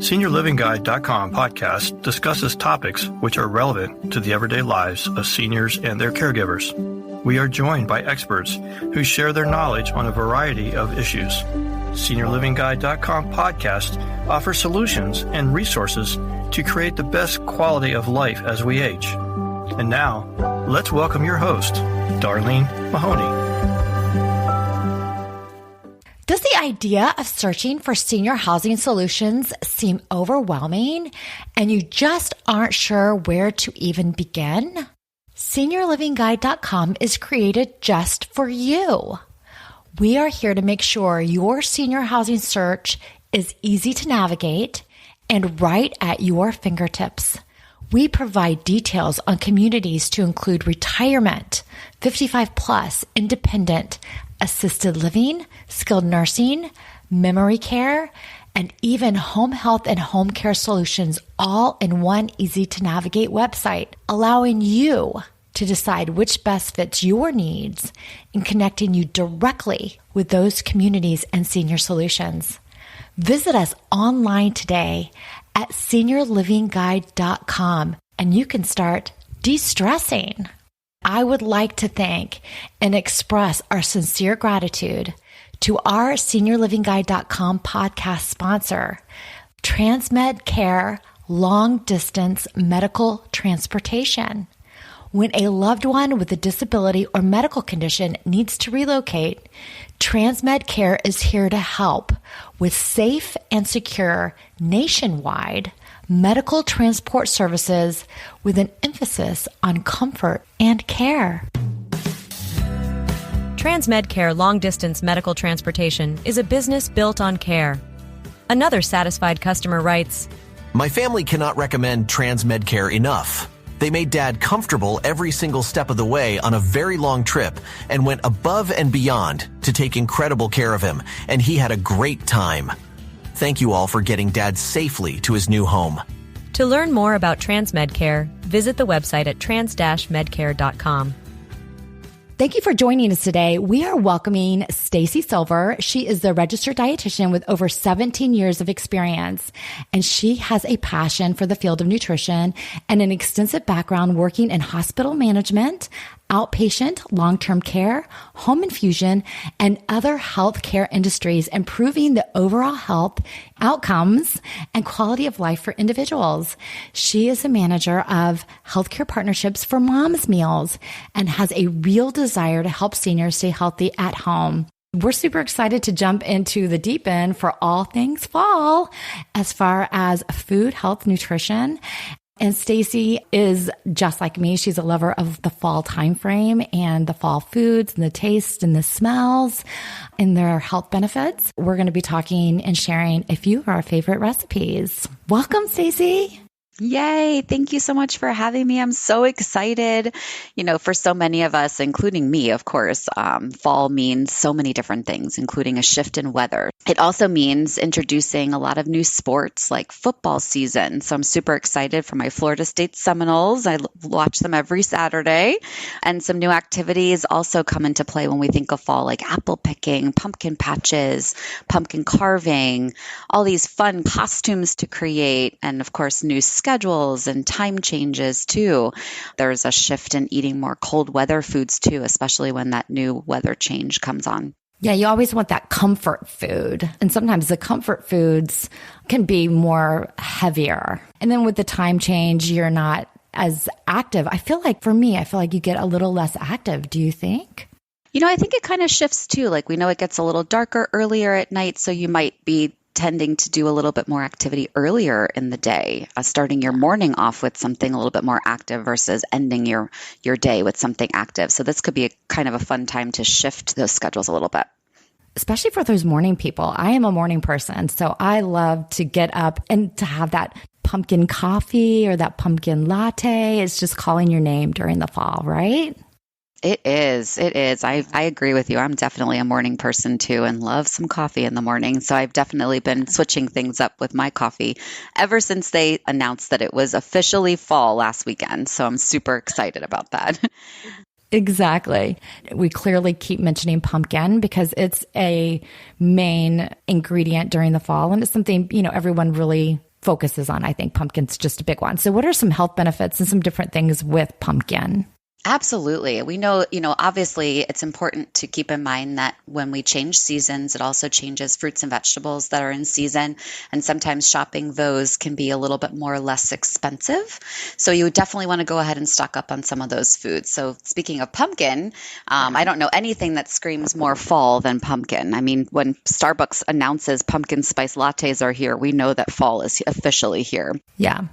SeniorLivingGuide.com podcast discusses topics which are relevant to the everyday lives of seniors and their caregivers. We are joined by experts who share their knowledge on a variety of issues. SeniorLivingGuide.com podcast offers solutions and resources to create the best quality of life as we age. And now, let's welcome your host, Darlene Mahoney. Does the idea of searching for senior housing solutions seem overwhelming and you just aren't sure where to even begin? SeniorLivingGuide.com is created just for you. We are here to make sure your senior housing search is easy to navigate and right at your fingertips. We provide details on communities to include retirement, 55 plus, independent, assisted living, skilled nursing, memory care, and even home health and home care solutions, all in one easy to navigate website, allowing you to decide which best fits your needs and connecting you directly with those communities and senior solutions. Visit us online today at SeniorLivingGuide.com and you can start de-stressing. I would like to thank and express our sincere gratitude to our SeniorLivingGuide.com podcast sponsor, Transmed Care Long Distance Medical Transportation. When a loved one with a disability or medical condition needs to relocate, Transmed Care is here to help with safe and secure nationwide medical transport services with an emphasis on comfort and care. Transmed Care Long Distance Medical Transportation is a business built on care. Another satisfied customer writes, "My family cannot recommend Transmed Care enough. They made Dad comfortable every single step of the way on a very long trip and went above and beyond to take incredible care of him, and he had a great time. Thank you all for getting Dad safely to his new home." To learn more about Transmed Care, visit the website at trans-medcare.com. Thank you for joining us today. We are welcoming Stacy Silver. She is the registered dietitian with over 17 years of experience, and she has a passion for the field of nutrition and an extensive background working in hospital management, outpatient, long-term care, home infusion, and other healthcare industries, improving the overall health outcomes and quality of life for individuals. She is a manager of healthcare partnerships for Mom's Meals and has a real desire to help seniors stay healthy at home. We're super excited to jump into the deep end for all things fall as far as food, health, nutrition. And Stacy is just like me. She's a lover of the fall time frame and the fall foods and the taste and the smells and their health benefits. We're going to be talking and sharing a few of our favorite recipes. Welcome, Stacy. Yay. Thank you so much for having me. I'm so excited. You know, for so many of us, including me, of course, fall means so many different things, including a shift in weather. It also means introducing a lot of new sports like football season. So I'm super excited for my Florida State Seminoles. I watch them every Saturday. And some new activities also come into play when we think of fall, like apple picking, pumpkin patches, pumpkin carving, all these fun costumes to create, and of course, new schedules and time changes too. There's a shift in eating more cold weather foods too, especially when that new weather change comes on. Yeah, you always want that comfort food. And sometimes the comfort foods can be more heavier. And then with the time change, you're not as active. I feel like you get a little less active. Do you think? You know, I think it kind of shifts too. Like we know it gets a little darker earlier at night, so you might be tending to do a little bit more activity earlier in the day, starting your morning off with something a little bit more active versus ending your day with something active. So this could be a kind of a fun time to shift those schedules a little bit. Especially for those morning people. I am a morning person, so I love to get up and to have that pumpkin coffee or that pumpkin latte. It's just calling your name during the fall, right? It is. I agree with you. I'm definitely a morning person too and love some coffee in the morning. So I've definitely been switching things up with my coffee ever since they announced that it was officially fall last weekend. So I'm super excited about that. Exactly. We clearly keep mentioning pumpkin because it's a main ingredient during the fall. And it's something, everyone really, focuses on. I think pumpkin's just a big one. So what are some health benefits and some different things with pumpkin? Absolutely. We know, obviously it's important to keep in mind that when we change seasons, it also changes fruits and vegetables that are in season. And sometimes shopping those can be a little bit more or less expensive. So you would definitely want to go ahead and stock up on some of those foods. So speaking of pumpkin, I don't know anything that screams more fall than pumpkin. I mean, when Starbucks announces pumpkin spice lattes are here, we know that fall is officially here. Yeah.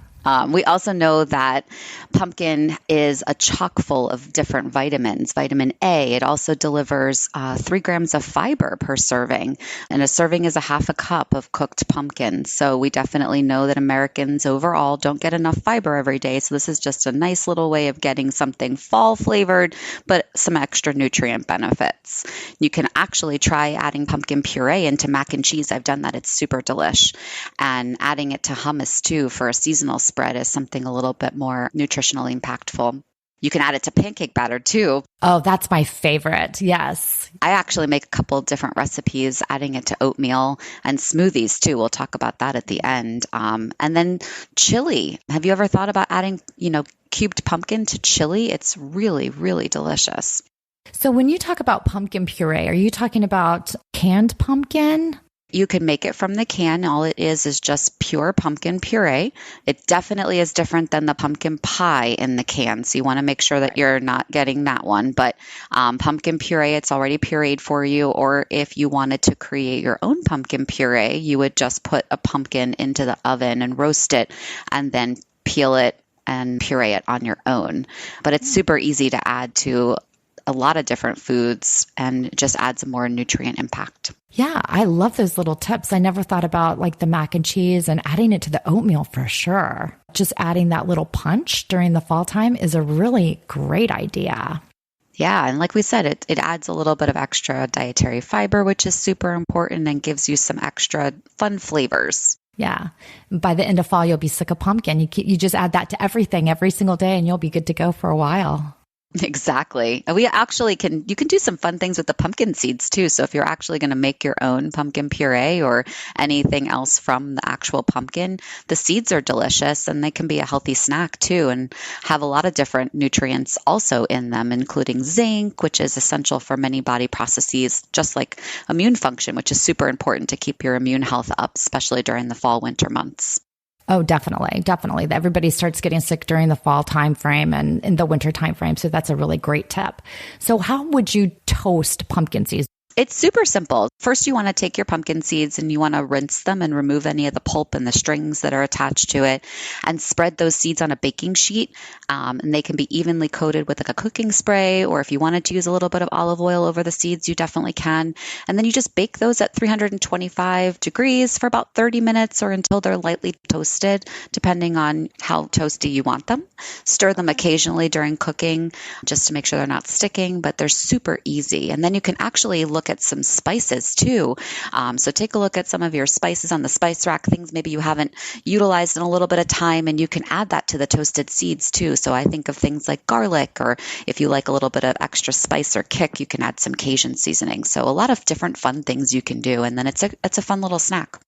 We also know that pumpkin is a chock full of different vitamins. Vitamin A, it also delivers 3 grams of fiber per serving, and a serving is a half a cup of cooked pumpkin. So we definitely know that Americans overall don't get enough fiber every day. So this is just a nice little way of getting something fall flavored, but some extra nutrient benefits. You can actually try adding pumpkin puree into mac and cheese. I've done that. It's super delish. And adding it to hummus too for a seasonal spread is something a little bit more nutritionally impactful. You can add it to pancake batter too. Oh, that's my favorite. Yes. I actually make a couple of different recipes, adding it to oatmeal and smoothies too. We'll talk about that at the end. And then chili. Have you ever thought about adding, cubed pumpkin to chili? It's really, really delicious. So when you talk about pumpkin puree, are you talking about canned pumpkin? You can make it from the can. All it is just pure pumpkin puree. It definitely is different than the pumpkin pie in the can. So you want to make sure that you're not getting that one. But pumpkin puree, it's already pureed for you. Or if you wanted to create your own pumpkin puree, you would just put a pumpkin into the oven and roast it and then peel it and puree it on your own. But it's super easy to add to a lot of different foods and just adds a more nutrient impact. Yeah, I love those little tips. I never thought about like the mac and cheese and adding it to the oatmeal for sure. Just adding that little punch during the fall time is a really great idea. Yeah, and like we said, it adds a little bit of extra dietary fiber, which is super important and gives you some extra fun flavors. Yeah. By the end of fall, you'll be sick of pumpkin. You just add that to everything every single day and you'll be good to go for a while. Exactly. We actually you can do some fun things with the pumpkin seeds too. So if you're actually going to make your own pumpkin puree or anything else from the actual pumpkin, the seeds are delicious and they can be a healthy snack too and have a lot of different nutrients also in them, including zinc, which is essential for many body processes, just like immune function, which is super important to keep your immune health up, especially during the fall, winter months. Oh, definitely. Definitely. Everybody starts getting sick during the fall time frame and in the winter time frame. So that's a really great tip. So how would you toast pumpkin seeds? It's super simple. First, you want to take your pumpkin seeds and you want to rinse them and remove any of the pulp and the strings that are attached to it and spread those seeds on a baking sheet. And they can be evenly coated with like a cooking spray, or if you wanted to use a little bit of olive oil over the seeds, you definitely can. And then you just bake those at 325 degrees for about 30 minutes or until they're lightly toasted, depending on how toasty you want them. Stir them occasionally during cooking just to make sure they're not sticking, but they're super easy. And then you can actually look at some spices too. So take a look at some of your spices on the spice rack, things maybe you haven't utilized in a little bit of time, and you can add that to the toasted seeds too. So I think of things like garlic, or if you like a little bit of extra spice or kick, you can add some Cajun seasoning. So a lot of different fun things you can do. And then it's a fun little snack.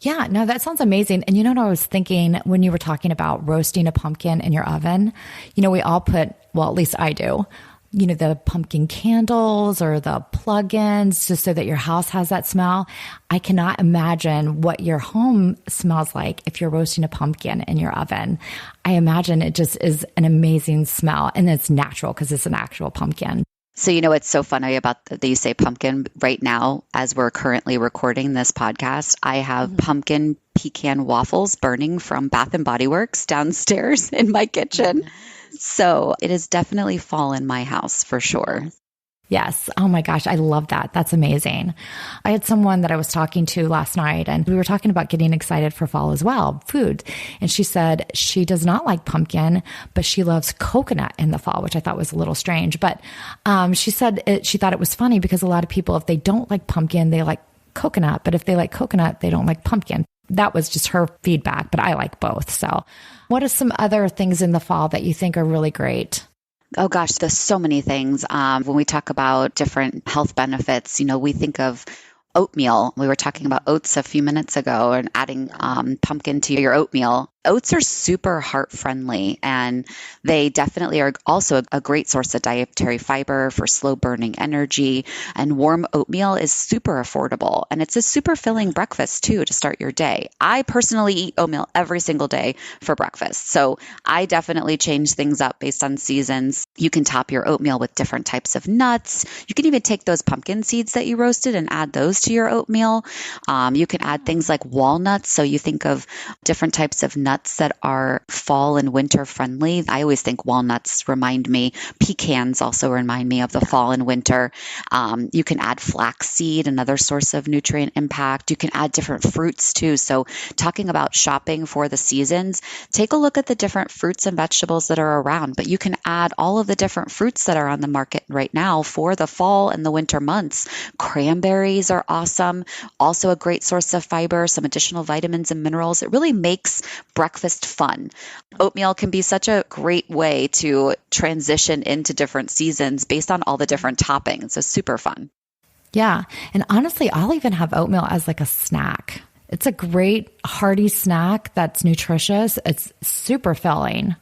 Yeah, no, that sounds amazing. And you know what I was thinking when you were talking about roasting a pumpkin in your oven? We all put, well, at least I do, the pumpkin candles or the plug-ins just so that your house has that smell. I cannot imagine what your home smells like if you're roasting a pumpkin in your oven. I imagine it just is an amazing smell, and it's natural because it's an actual pumpkin. So, it's so funny about that you say pumpkin right now, as we're currently recording this podcast. I have pumpkin pecan waffles burning from Bath and Body Works downstairs in my kitchen. So it is definitely fall in my house for sure. Yes. Oh my gosh. I love that. That's amazing. I had someone that I was talking to last night and we were talking about getting excited for fall as well, food. And she said she does not like pumpkin, but she loves coconut in the fall, which I thought was a little strange. But she said she thought it was funny because a lot of people, if they don't like pumpkin, they like coconut. But if they like coconut, they don't like pumpkin. That was just her feedback, but I like both. So what are some other things in the fall that you think are really great? Oh gosh, there's so many things. When we talk about different health benefits, we think of oatmeal. We were talking about oats a few minutes ago and adding pumpkin to your oatmeal. Oats are super heart friendly, and they definitely are also a great source of dietary fiber for slow burning energy. And warm oatmeal is super affordable, and it's a super filling breakfast too to start your day. I personally eat oatmeal every single day for breakfast, so I definitely change things up based on seasons. You can top your oatmeal with different types of nuts. You can even take those pumpkin seeds that you roasted and add those to your oatmeal. You can add things like walnuts. So you think of different types of nuts that are fall and winter friendly. I always think walnuts remind me. Pecans also remind me of the fall and winter. You can add flaxseed, another source of nutrient impact. You can add different fruits too. So talking about shopping for the seasons, take a look at the different fruits and vegetables that are around, but you can add all of the different fruits that are on the market right now for the fall and the winter months. Cranberries are awesome. Also a great source of fiber, some additional vitamins and minerals. It really makes breakfast fun. Oatmeal can be such a great way to transition into different seasons based on all the different toppings. So super fun. Yeah. And honestly, I'll even have oatmeal as like a snack. It's a great hearty snack that's nutritious. It's super filling.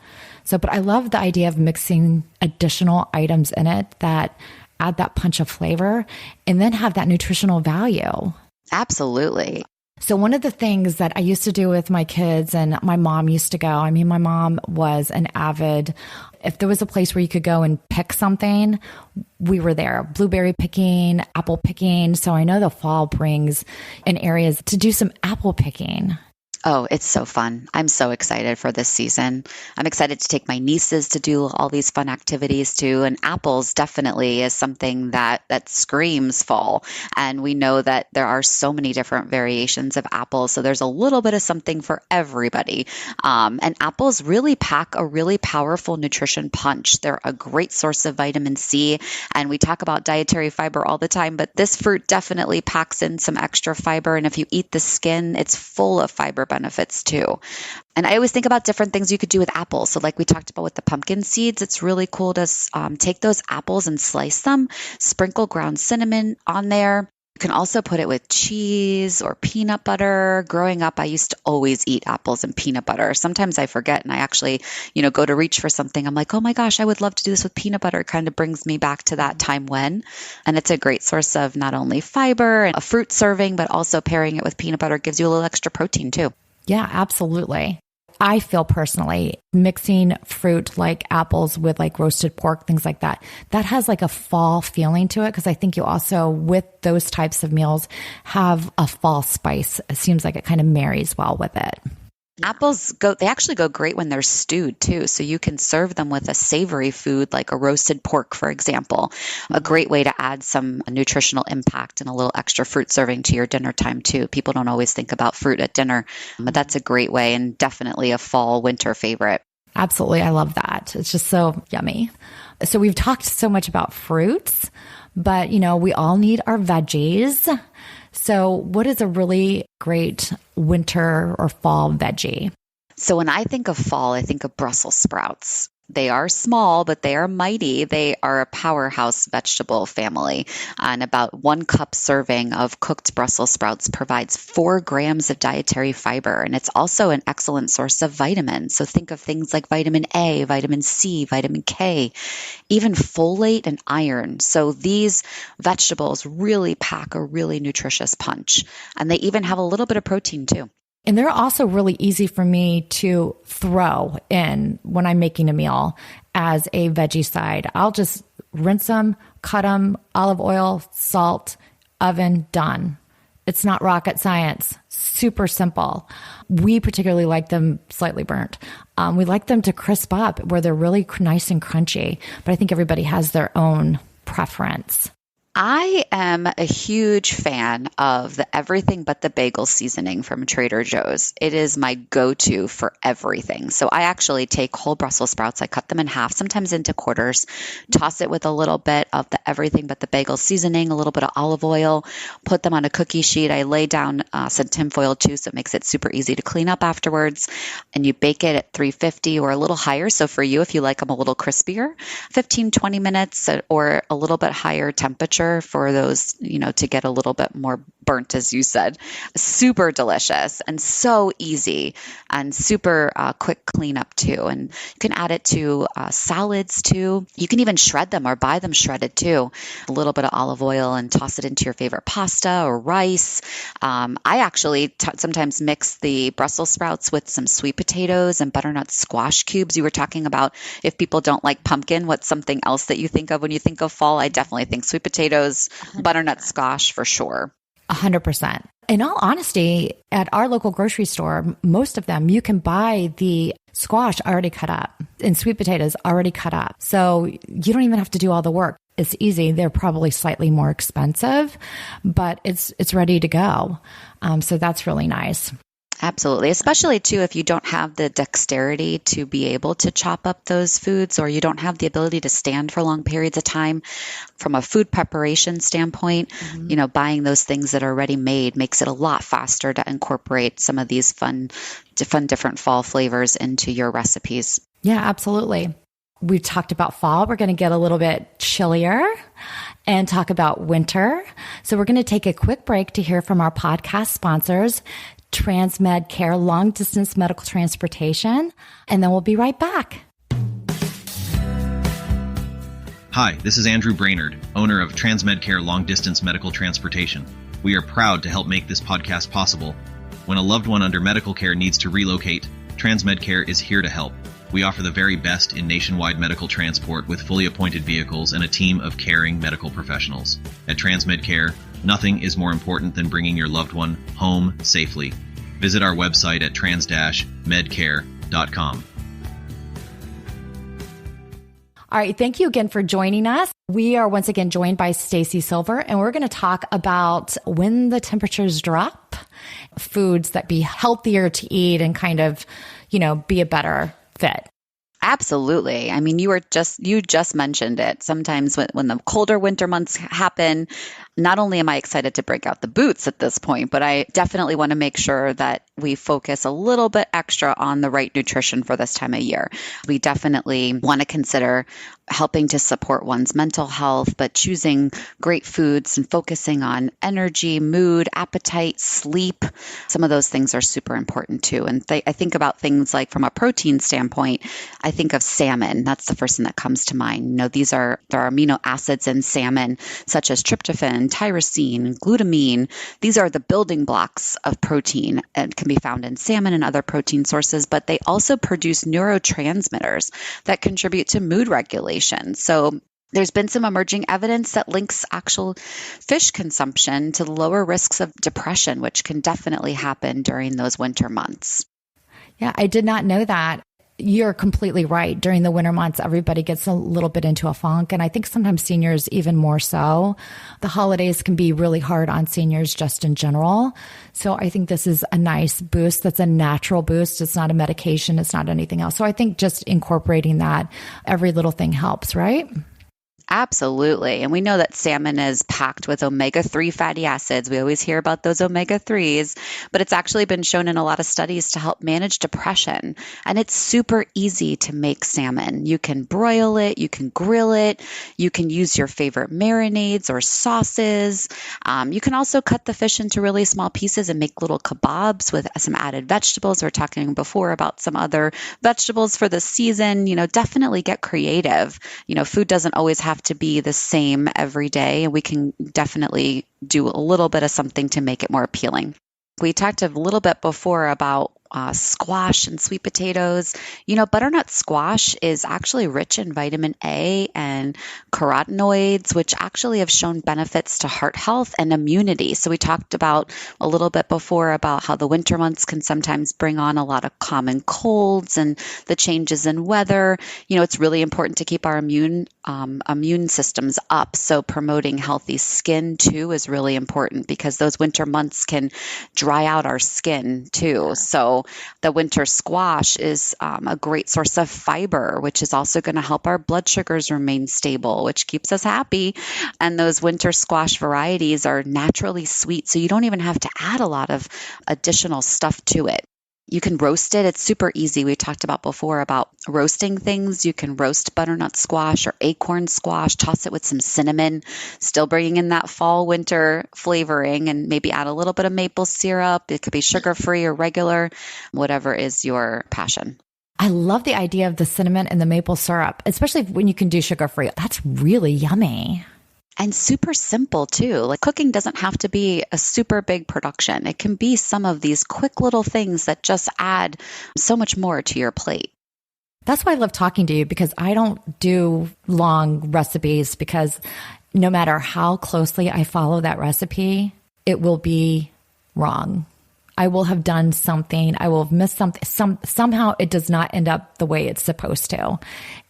So, but I love the idea of mixing additional items in it that add that punch of flavor and then have that nutritional value. Absolutely. So one of the things that I used to do with my kids, and my mom used to go, I mean, my mom was an avid, if there was a place where you could go and pick something, we were there. Blueberry picking, apple picking. So I know the fall brings in areas to do some apple picking. Oh, it's so fun. I'm so excited for this season. I'm excited to take my nieces to do all these fun activities too. And apples definitely is something that screams fall. And we know that there are so many different variations of apples. So there's a little bit of something for everybody. And apples really pack a really powerful nutrition punch. They're a great source of vitamin C. And we talk about dietary fiber all the time, but this fruit definitely packs in some extra fiber. And if you eat the skin, it's full of fiber benefits too. And I always think about different things you could do with apples. So like we talked about with the pumpkin seeds, it's really cool to take those apples and slice them, sprinkle ground cinnamon on there. You can also put it with cheese or peanut butter. Growing up, I used to always eat apples and peanut butter. Sometimes I forget and I actually, go to reach for something. I'm like, oh my gosh, I would love to do this with peanut butter. It kind of brings me back to that time when. And it's a great source of not only fiber and a fruit serving, but also pairing it with peanut butter gives you a little extra protein too. Yeah, absolutely. I feel personally mixing fruit like apples with like roasted pork, things like that, that has like a fall feeling to it. Because I think you also, with those types of meals, have a fall spice. It seems like it kind of marries well with it. Apples they actually go great when they're stewed too. So you can serve them with a savory food like a roasted pork, for example. A great way to add some nutritional impact and a little extra fruit serving to your dinner time too. People don't always think about fruit at dinner, but that's a great way and definitely a fall winter favorite. Absolutely. I love that. It's just so yummy. So we've talked so much about fruits, but we all need our veggies. So what is a really great winter or fall veggie? So when I think of fall, I think of Brussels sprouts. They are small, but they are mighty. They are a powerhouse vegetable family. And about 1 cup serving of cooked Brussels sprouts provides 4 grams of dietary fiber. And it's also an excellent source of vitamins. So think of things like vitamin A, vitamin C, vitamin K, even folate and iron. So these vegetables really pack a really nutritious punch. And they even have a little bit of protein too. And they're also really easy for me to throw in when I'm making a meal as a veggie side. I'll just rinse them, cut them, olive oil, salt, oven, done. It's not rocket science. Super simple. We particularly like them slightly burnt. We like them to crisp up where they're really nice and crunchy, but I think everybody has their own preference. I am a huge fan of the everything but the bagel seasoning from Trader Joe's. It is my go-to for everything. So I actually take whole Brussels sprouts, I cut them in half, sometimes into quarters, toss it with a little bit of the everything but the bagel seasoning, a little bit of olive oil, put them on a cookie sheet. I lay down some tinfoil too, so it makes it super easy to clean up afterwards. And you bake it at 350 or a little higher. So for you, if you like them a little crispier, 15, 20 minutes or a little bit higher temperature for those, to get a little bit more burnt, as you said. Super delicious and so easy and super quick cleanup too. And you can add it to salads too. You can even shred them or buy them shredded too. A little bit of olive oil and toss it into your favorite pasta or rice. I actually sometimes mix the Brussels sprouts with some sweet potatoes and butternut squash cubes. You were talking about if people don't like pumpkin, what's something else that you think of when you think of fall? I definitely think sweet potatoes, 100%. Butternut squash for sure. 100%. In all honesty, at our local grocery store, most of them, you can buy the squash already cut up and sweet potatoes already cut up. So you don't even have to do all the work. It's easy. They're probably slightly more expensive, but it's ready to go. So that's really nice. Absolutely. Especially too, if you don't have the dexterity to be able to chop up those foods, or you don't have the ability to stand for long periods of time from a food preparation standpoint, buying those things that are already made makes it a lot faster to incorporate some of these fun different fall flavors into your recipes. Yeah, absolutely. We've talked about fall. We're going to get a little bit chillier and talk about winter. So we're going to take a quick break to hear from our podcast sponsors, Transmed Care, long distance medical transportation, and then we'll be right back. Hi, this is Andrew Brainerd, owner of Transmed Care Long Distance Medical Transportation. We are proud to help make this podcast possible. When a loved one under medical care needs to relocate, Transmed Care is here to help. We offer the very best in nationwide medical transport with fully appointed vehicles and a team of caring medical professionals. At Transmed Care, nothing is more important than bringing your loved one home safely. Visit our website at trans-medcare.com. All right. Thank you again for joining us. We are once again joined by Stacy Silver, and we're going to talk about when the temperatures drop, foods that be healthier to eat and kind of, be a better fit. Absolutely. I mean, you just mentioned it. Sometimes when the colder winter months happen, not only am I excited to break out the boots at this point, but I definitely want to make sure that we focus a little bit extra on the right nutrition for this time of year. We definitely want to consider helping to support one's mental health, but choosing great foods and focusing on energy, mood, appetite, sleep. Some of those things are super important too. And I think about things like from a protein standpoint, I think of salmon. That's the first thing that comes to mind. There are amino acids in salmon, such as tryptophan, tyrosine, glutamine. These are the building blocks of protein and can be found in salmon and other protein sources, but they also produce neurotransmitters that contribute to mood regulation. So there's been some emerging evidence that links actual fish consumption to lower risks of depression, which can definitely happen during those winter months. Yeah, I did not know that. You're completely right. During the winter months, everybody gets a little bit into a funk. And I think sometimes seniors even more so. The holidays can be really hard on seniors just in general. So I think this is a nice boost. That's a natural boost. It's not a medication. It's not anything else. So I think just incorporating that, every little thing helps, right? Absolutely. And we know that salmon is packed with omega-3 fatty acids. We always hear about those omega-3s, but it's actually been shown in a lot of studies to help manage depression. And it's super easy to make salmon. You can broil it, you can grill it, you can use your favorite marinades or sauces. You can also cut the fish into really small pieces and make little kebabs with some added vegetables. We were talking before about some other vegetables for the season. Definitely get creative. Food doesn't always have to be the same every day, and we can definitely do a little bit of something to make it more appealing. We talked a little bit before about squash and sweet potatoes. Butternut squash is actually rich in vitamin A and carotenoids, which actually have shown benefits to heart health and immunity. So we talked about a little bit before about how the winter months can sometimes bring on a lot of common colds and the changes in weather. It's really important to keep our immune systems up. So promoting healthy skin too is really important because those winter months can dry out our skin too. So the winter squash is a great source of fiber, which is also going to help our blood sugars remain stable, which keeps us happy. And those winter squash varieties are naturally sweet, so you don't even have to add a lot of additional stuff to it. You can roast it. It's super easy. We talked about before about roasting things. You can roast butternut squash or acorn squash, toss it with some cinnamon, still bringing in that fall winter flavoring, and maybe add a little bit of maple syrup. It could be sugar-free or regular, whatever is your passion. I love the idea of the cinnamon and the maple syrup, especially when you can do sugar-free. That's really yummy. And super simple too. Like cooking doesn't have to be a super big production. It can be some of these quick little things that just add so much more to your plate. That's why I love talking to you, because I don't do long recipes, because no matter how closely I follow that recipe, it will be wrong. I will have done something. I will have missed something. Somehow it does not end up the way it's supposed to.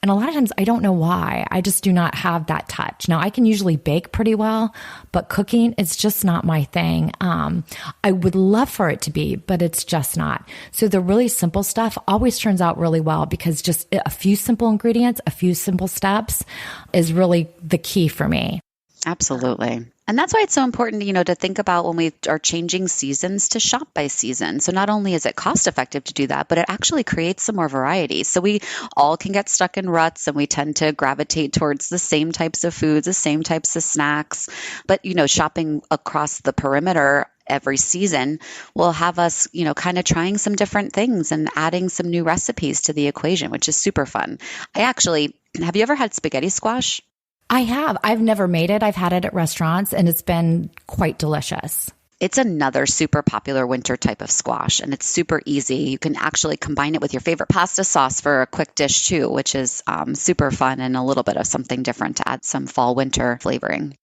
And a lot of times I don't know why. I just do not have that touch. Now I can usually bake pretty well, but cooking is just not my thing. I would love for it to be, but it's just not. So the really simple stuff always turns out really well, because just a few simple ingredients, a few simple steps is really the key for me. Absolutely. And that's why it's so important, to think about when we are changing seasons to shop by season. So not only is it cost effective to do that, but it actually creates some more variety. So we all can get stuck in ruts, and we tend to gravitate towards the same types of foods, the same types of snacks. But, shopping across the perimeter every season will have us, kind of trying some different things and adding some new recipes to the equation, which is super fun. Have you ever had spaghetti squash? I have. I've never made it. I've had it at restaurants, and it's been quite delicious. It's another super popular winter type of squash, and it's super easy. You can actually combine it with your favorite pasta sauce for a quick dish too, which is super fun and a little bit of something different to add some fall winter flavoring.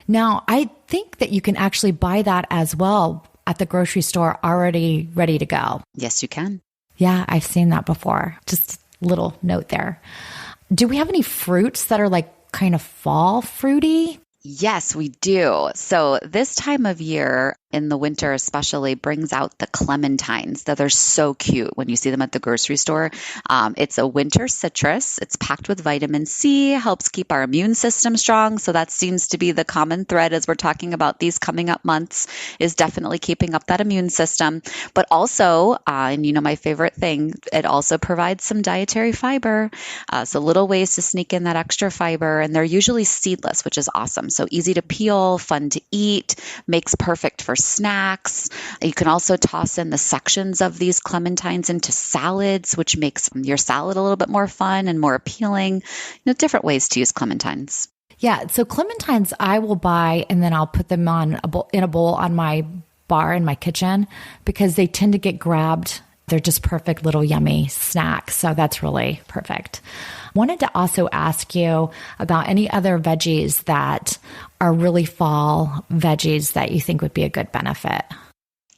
Now, I think that you can actually buy that as well at the grocery store already ready to go. Yes, you can. Yeah, I've seen that before. Just a little note there. Do we have any fruits that are like kind of fall fruity? Yes, we do. So this time of year, in the winter especially, brings out the clementines that are so cute when you see them at the grocery store. It's a winter citrus. It's packed with vitamin C, helps keep our immune system strong. So that seems to be the common thread as we're talking about these coming up months, is definitely keeping up that immune system. But also, and my favorite thing, it also provides some dietary fiber. So little ways to sneak in that extra fiber. And they're usually seedless, which is awesome. So easy to peel, fun to eat, makes perfect for snacks. You can also toss in the sections of these clementines into salads, which makes your salad a little bit more fun and more appealing. Different ways to use clementines. Yeah. So clementines I will buy, and then I'll put them in a bowl on my bar in my kitchen, because they tend to get grabbed. They're just perfect little yummy snacks. So that's really perfect. Wanted to also ask you about any other veggies that are really fall veggies that you think would be a good benefit.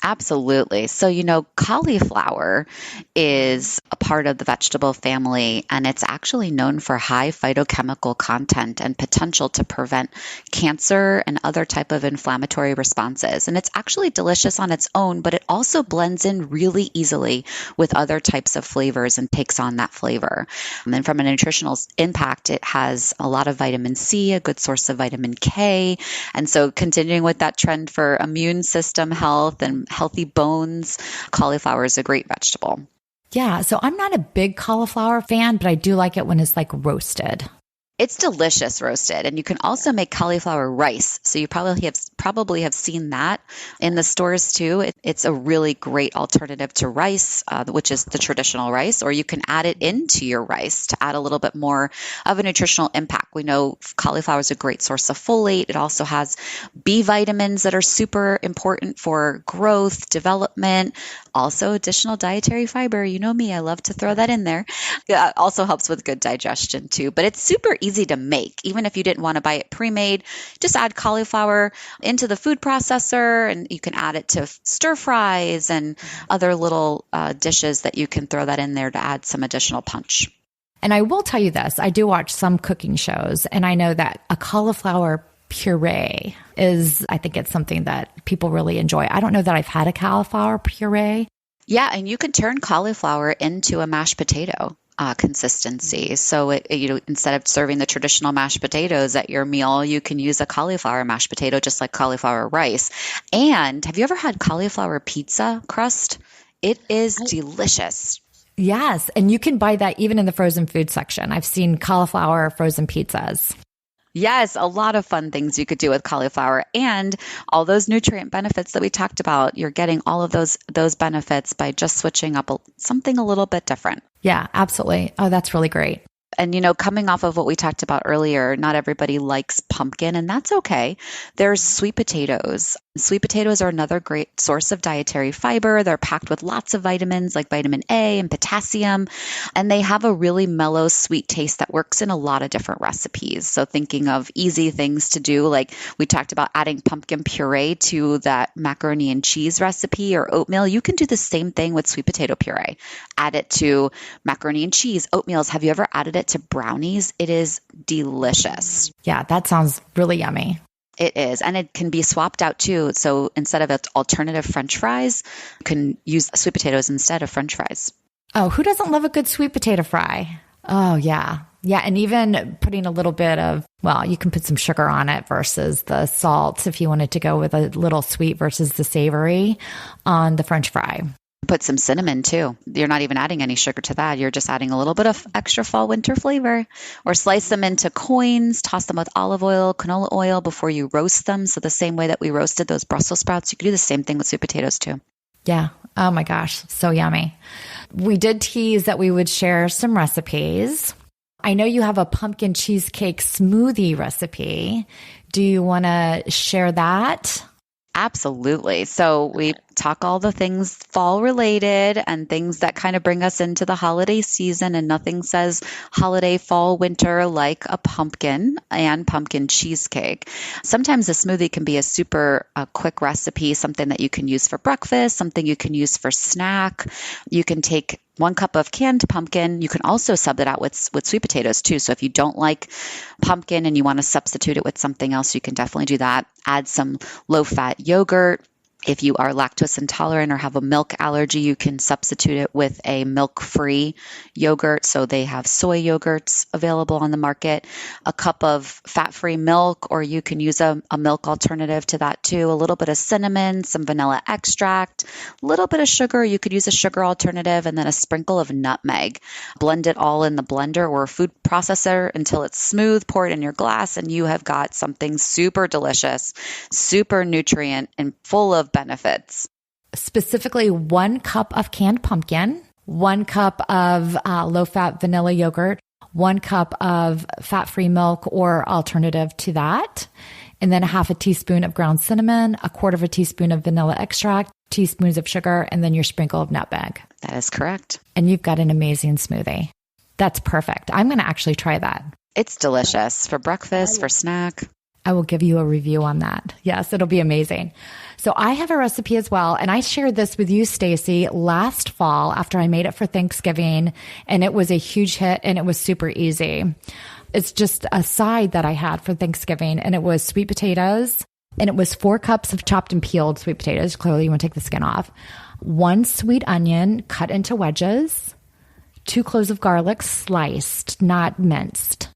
Absolutely. So, cauliflower is a part of the vegetable family, and it's actually known for high phytochemical content and potential to prevent cancer and other type of inflammatory responses. And it's actually delicious on its own, but it also blends in really easily with other types of flavors and takes on that flavor. And then from a nutritional impact, it has a lot of vitamin C, a good source of vitamin K. And so continuing with that trend for immune system health and healthy bones, cauliflower is a great vegetable. Yeah. So I'm not a big cauliflower fan, but I do like it when it's like roasted. It's delicious roasted, and you can also make cauliflower rice. So you probably have seen that in the stores too. It's a really great alternative to rice, which is the traditional rice, or you can add it into your rice to add a little bit more of a nutritional impact. We know cauliflower is a great source of folate. It also has B vitamins that are super important for growth, development, also additional dietary fiber. You know me, I love to throw that in there. It also helps with good digestion too, but it's super easy to make. Even if you didn't want to buy it pre-made, just add cauliflower into the food processor, and you can add it to stir fries and other little dishes that you can throw that in there to add some additional punch. And I will tell you this, I do watch some cooking shows, and I know that a cauliflower puree I think it's something that people really enjoy. I don't know that I've had a cauliflower puree. Yeah, and you can turn cauliflower into a mashed potato consistency. So instead of serving the traditional mashed potatoes at your meal, you can use a cauliflower mashed potato, just like cauliflower rice. And have you ever had cauliflower pizza crust? It is delicious. Yes. And you can buy that even in the frozen food section. I've seen cauliflower frozen pizzas. Yes, a lot of fun things you could do with cauliflower and all those nutrient benefits that we talked about. You're getting all of those benefits by just switching up something a little bit different. Yeah, absolutely. Oh, that's really great. And, coming off of what we talked about earlier, not everybody likes pumpkin, and that's okay. There's sweet potatoes. Sweet potatoes are another great source of dietary fiber. They're packed with lots of vitamins like vitamin A and potassium, and they have a really mellow, sweet taste that works in a lot of different recipes. So thinking of easy things to do, like we talked about adding pumpkin puree to that macaroni and cheese recipe or oatmeal, you can do the same thing with sweet potato puree. Add it to macaroni and cheese, oatmeals. Have you ever added it to brownies? It is delicious. Yeah, that sounds really yummy. It is. And it can be swapped out too. So instead of alternative French fries, you can use sweet potatoes instead of French fries. Oh, who doesn't love a good sweet potato fry? Oh, yeah. Yeah. And even putting a little bit of, you can put some sugar on it versus the salt if you wanted to go with a little sweet versus the savory on the French fry. Put some cinnamon too. You're not even adding any sugar to that. You're just adding a little bit of extra fall winter flavor. Or slice them into coins, toss them with olive oil, canola oil before you roast them. So the same way that we roasted those Brussels sprouts, you could do the same thing with sweet potatoes too. Yeah. Oh my gosh. So yummy. We did tease that we would share some recipes. I know you have a pumpkin cheesecake smoothie recipe. Do you want to share that? Absolutely. So we talk all the things fall related and things that kind of bring us into the holiday season, and nothing says holiday, fall, winter like a pumpkin and pumpkin cheesecake. Sometimes a smoothie can be a super quick recipe, something that you can use for breakfast, something you can use for snack. You can take 1 cup of canned pumpkin. You can also sub it out with sweet potatoes too. So if you don't like pumpkin and you want to substitute it with something else, you can definitely do that. Add some low-fat yogurt. If you are lactose intolerant or have a milk allergy, you can substitute it with a milk-free yogurt. So they have soy yogurts available on the market. A cup of fat-free milk, or you can use a milk alternative to that too. A little bit of cinnamon, some vanilla extract, a little bit of sugar. You could use a sugar alternative, and then a sprinkle of nutmeg. Blend it all in the blender or a food processor until it's smooth. Pour it in your glass, and you have got something super delicious, super nutrient, and full of benefits. Specifically 1 cup of canned pumpkin, 1 cup of low-fat vanilla yogurt, 1 cup of fat-free milk or alternative to that, and then a half a teaspoon of ground cinnamon, a quarter of a teaspoon of vanilla extract, teaspoons of sugar, and then your sprinkle of nutmeg. That is correct. And you've got an amazing smoothie. That's perfect. I'm going to actually try that. It's delicious for breakfast, for snack. I will give you a review on that. Yes, it'll be amazing. So I have a recipe as well. And I shared this with you, Stacy, last fall after I made it for Thanksgiving. And it was a huge hit and it was super easy. It's just a side that I had for Thanksgiving. And it was sweet potatoes. And it was 4 cups of chopped and peeled sweet potatoes. Clearly, you want to take the skin off. 1 sweet onion cut into wedges. 2 cloves of garlic sliced, not minced.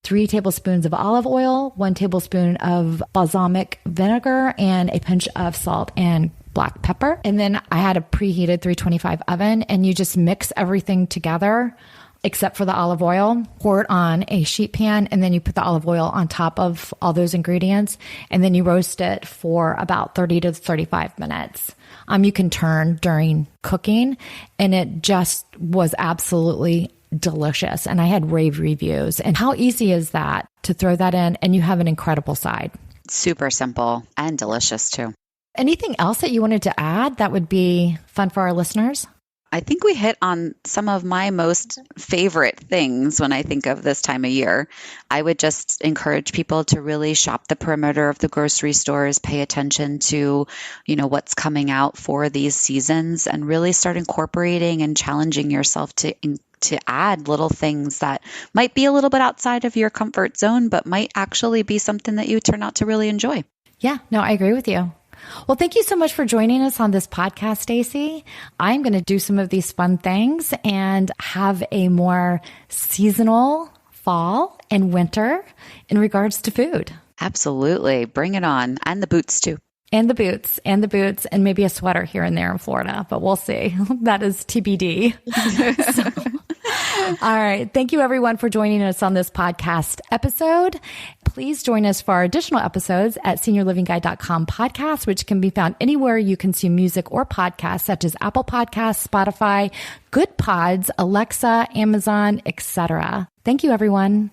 3 tablespoons of olive oil, 1 tablespoon of balsamic vinegar, and a pinch of salt and black pepper. And then I had a preheated 325 oven, and you just mix everything together except for the olive oil. Pour it on a sheet pan, and then you put the olive oil on top of all those ingredients, and then you roast it for about 30 to 35 minutes. You can turn during cooking, and it just was absolutely delicious. And I had rave reviews. And how easy is that to throw that in and you have an incredible side? Super simple and delicious too. Anything else that you wanted to add that would be fun for our listeners? I think we hit on some of my most favorite things when I think of this time of year. I would just encourage people to really shop the perimeter of the grocery stores, pay attention to, what's coming out for these seasons, and really start incorporating and challenging yourself to add little things that might be a little bit outside of your comfort zone, but might actually be something that you turn out to really enjoy. Yeah, no, I agree with you. Well, thank you so much for joining us on this podcast, Stacy. I'm going to do some of these fun things and have a more seasonal fall and winter in regards to food. Absolutely. Bring it on. And the boots too. And the boots, and maybe a sweater here and there in Florida, but we'll see. That is TBD. All right. Thank you, everyone, for joining us on this podcast episode. Please join us for our additional episodes at SeniorLivingGuide.com podcast, which can be found anywhere you consume music or podcasts, such as Apple Podcasts, Spotify, Good Pods, Alexa, Amazon, etc. Thank you, everyone.